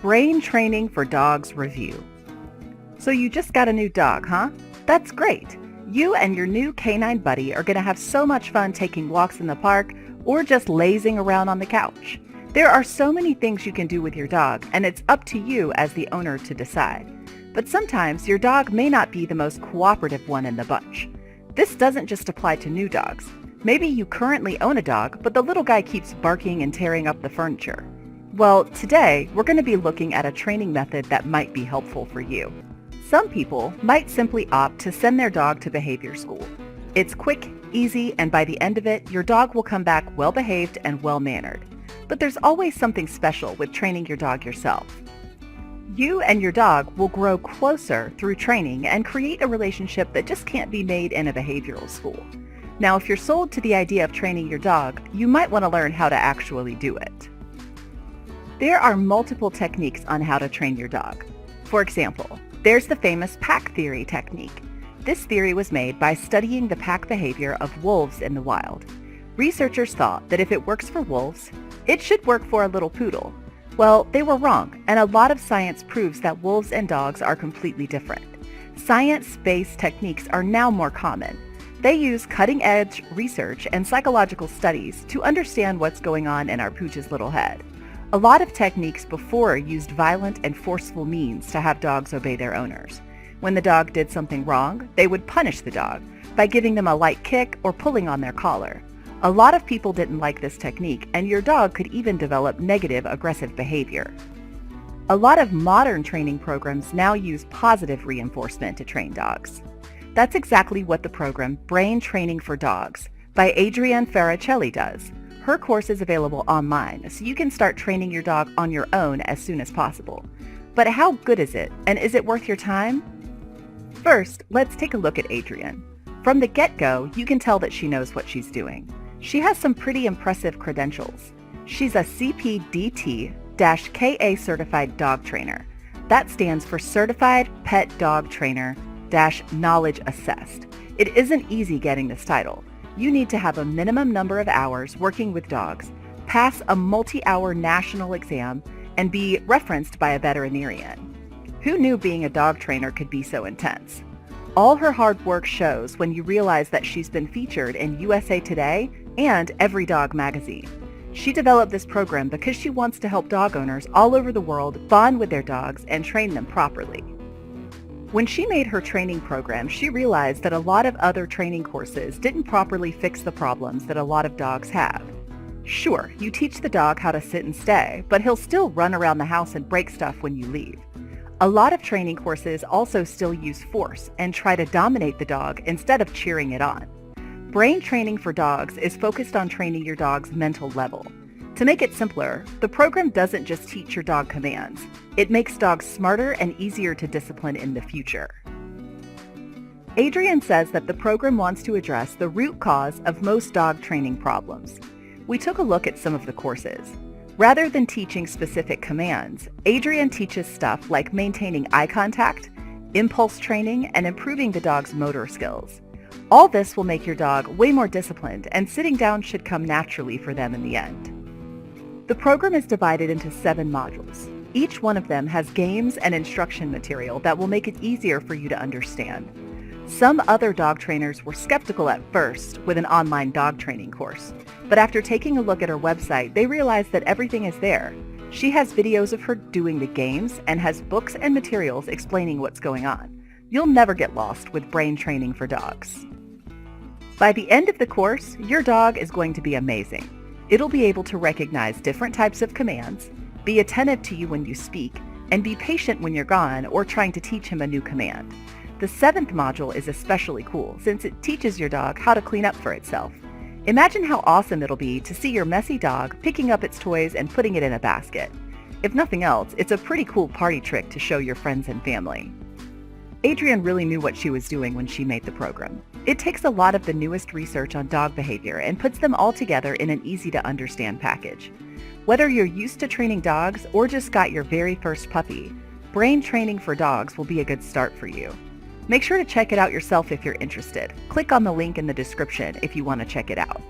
Brain Training for Dogs Review. So you just got a new dog, huh? That's great. You and your new canine buddy are going to have so much fun taking walks in the park or just lazing around on the couch. There are so many things you can do with your dog, and it's up to you as the owner to decide. But sometimes your dog may not be the most cooperative one in the bunch. This doesn't just apply to new dogs. Maybe you currently own a dog, but the little guy keeps barking and tearing up the furniture. Well, today we're going to be looking at a training method that might be helpful for you. Some people might simply opt to send their dog to behavior school. It's quick, easy, and by the end of it, your dog will come back well-behaved and well-mannered. But there's always something special with training your dog yourself. You and your dog will grow closer through training and create a relationship that just can't be made in a behavioral school. Now, if you're sold to the idea of training your dog, you might want to learn how to actually do it. There are multiple techniques on how to train your dog. For example, there's the famous pack theory technique. This theory was made by studying the pack behavior of wolves in the wild. Researchers thought that if it works for wolves, it should work for a little poodle. Well, they were wrong, and a lot of science proves that wolves and dogs are completely different. Science-based techniques are now more common. They use cutting-edge research and psychological studies to understand what's going on in our pooch's little head. A lot of techniques before used violent and forceful means to have dogs obey their owners. When the dog did something wrong, they would punish the dog by giving them a light kick or pulling on their collar. A lot of people didn't like this technique, and your dog could even develop negative aggressive behavior. A lot of modern training programs now use positive reinforcement to train dogs. That's exactly what the program Brain Training for Dogs by Adrienne Farricelli does. Her course is available online, so you can start training your dog on your own as soon as possible. But how good is it, and is it worth your time? First, let's take a look at Adrienne. From the get-go, you can tell that she knows what she's doing. She has some pretty impressive credentials. She's a CPDT-KA certified dog trainer. That stands for Certified Pet Dog Trainer - Knowledge Assessed. It isn't easy getting this title. You need to have a minimum number of hours working with dogs, pass a multi-hour national exam, and be referenced by a veterinarian. Who knew being a dog trainer could be so intense? All her hard work shows when you realize that she's been featured in USA Today and Every Dog magazine. She developed this program because she wants to help dog owners all over the world bond with their dogs and train them properly. When she made her training program, she realized that a lot of other training courses didn't properly fix the problems that a lot of dogs have. Sure, you teach the dog how to sit and stay, but he'll still run around the house and break stuff when you leave. A lot of training courses also still use force and try to dominate the dog instead of cheering it on. Brain Training for Dogs is focused on training your dog's mental level. To make it simpler, the program doesn't just teach your dog commands. It makes dogs smarter and easier to discipline in the future. Adrienne says that the program wants to address the root cause of most dog training problems. We took a look at some of the courses. Rather than teaching specific commands, Adrienne teaches stuff like maintaining eye contact, impulse training, and improving the dog's motor skills. All this will make your dog way more disciplined, and sitting down should come naturally for them in the end. The program is divided into 7 modules. Each one of them has games and instruction material that will make it easier for you to understand. Some other dog trainers were skeptical at first with an online dog training course, but after taking a look at her website, they realized that everything is there. She has videos of her doing the games and has books and materials explaining what's going on. You'll never get lost with Brain Training for Dogs. By the end of the course, your dog is going to be amazing. It'll be able to recognize different types of commands, be attentive to you when you speak, and be patient when you're gone or trying to teach him a new command. The 7th module is especially cool since it teaches your dog how to clean up for itself. Imagine how awesome it'll be to see your messy dog picking up its toys and putting it in a basket. If nothing else, it's a pretty cool party trick to show your friends and family. Adrienne really knew what she was doing when she made the program. It takes a lot of the newest research on dog behavior and puts them all together in an easy-to-understand package. Whether you're used to training dogs or just got your very first puppy, Brain Training for Dogs will be a good start for you. Make sure to check it out yourself if you're interested. Click on the link in the description if you want to check it out.